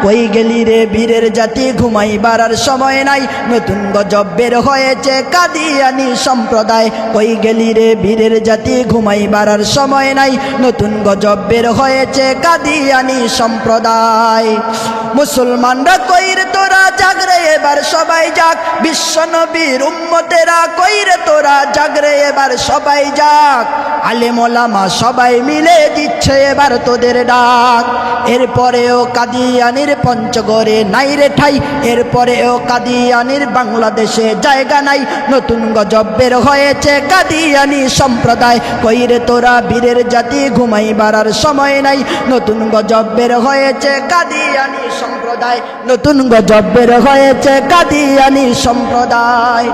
কই গেলি রে বীরের জাতি ঘুমাইবার আর সময় নাই নতুন গজব বের হয়েছে কাদিয়ানি সম্প্রদায় কই গেলি রে বীরের জাতি ঘুমাইবার আর সময় নাই নতুন গজব বের হয়েছে কাদিয়ানি সম্প্রদায় মুসলমানরা কই রে তোরা জাগরে এবার সবাই জাগ বিশ্ব নবীর উম্মতেরা কই রে তোরা জাগরে এবার সবাই জাগ আলেম ওলামা সবাই মিলে দিচ্ছে এবার তোদের ডাক এরপরেও কাদিয়ানির পঞ্চগড়ে নাই রে ঠাই এরপরেও কাদিয়ানির বাংলাদেশে জায়গা নাই নতুন গজব বের হয়েছে কাদিয়ানি সম্প্রদায় কই রে তোরা বীরের জাতি ঘুমাইবার আর সময় নাই নতুন গজব বের হয়েছে কাদিয়ানি সম্প্রদায় নতুন গজব বের হয়েছে কাদিয়ানি সম্প্রদায়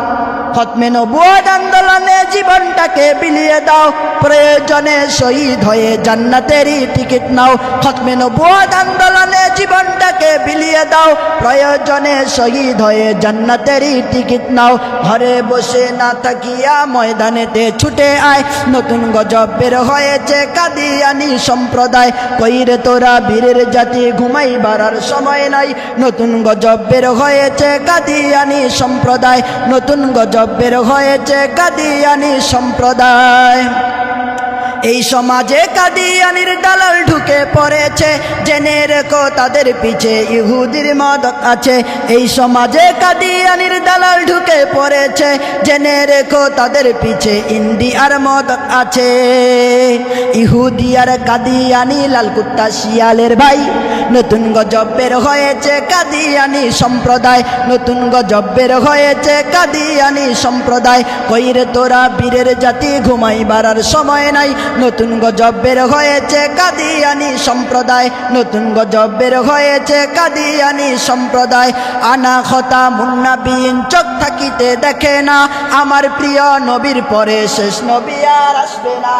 খতমে নবুয়ত আন্দোলনে জীবনটাকে বিলিয়ে দাও প্রয়োজনে শহীদ হয়ে জান্নাতেরই টিকিট নাও খতমে নবুয়ত আন্দোলনে জীবনটাকে বিলিয়ে দাও প্রয়োজনে শহীদ হয়ে জান্নাতেরই টিকিট নাও ঘরে বসে না থাকিয়া ময়দানেতে ছুটে আয় নতুন গজব বের হয়েছে কাদিয়ানি সম্প্রদায় কই রে তোরা বীরের জাতি ঘুমাইবার আর সময় নাই নতুন গজব বের হয়েছে কাদিয়ানি সম্প্রদায় নতুন গজব বের হয়েছে কাদিয়ানি সম্প্রদায় এই সমাজে কাদিয়ানির দালাল ঢুকে পড়েছে জেনে রেখো তাদের পিছে ইহুদির মদত আছে এই সমাজে কাদিয়ানির দালাল ঢুকে পড়েছে জেনে রেখো তাদের পিছে ইন্ডিয়ার মদত আছে ইহুদি আর কাদিয়ানি লাল কুত্তা শিয়ালের ভাই নতুন গজব বের হয়েছে কাদিয়ানি সম্প্রদায় নতুন গজব বের হয়েছে কাদিয়ানি সম্প্রদায় কই রে তোরা বীরের জাতি ঘুমাইবার আর সময় নাই নতুন গজব বের হয়েছে কাদিয়ানি সম্প্রদায় নতুন গজব বের হয়েছে কাদিয়ানি সম্প্রদায় আনা খতামুন নবীন চোখ থাকিতে দেখে না আমার প্রিয় নবীর পরে শেষ নবী আর আসবে না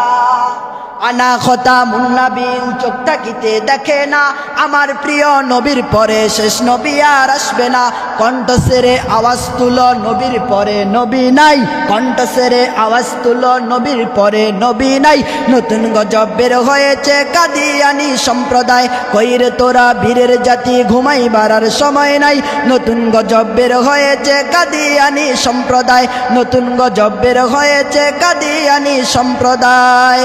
আনা খতামুন নবীন চোখ থাকিতে দেখে না আমার প্রিয় নবীর পরে শেষ নবী আর আসবে না কণ্ঠ সেরে আওয়াজ তুলো নবীর পরে নবী নাই কণ্ঠ সেরে আওয়াজ তুলো নবীর পরে নবী নাই নতুন গজব বের হয়েছে কাদিয়ানি সম্প্রদায় কই রে তোরা বীরের জাতি ঘুমাইবার আর সময় নাই নতুন গজব বের হয়েছে কাদিয়ানি সম্প্রদায় নতুন গজব বের হয়েছে কাদিয়ানি সম্প্রদায়।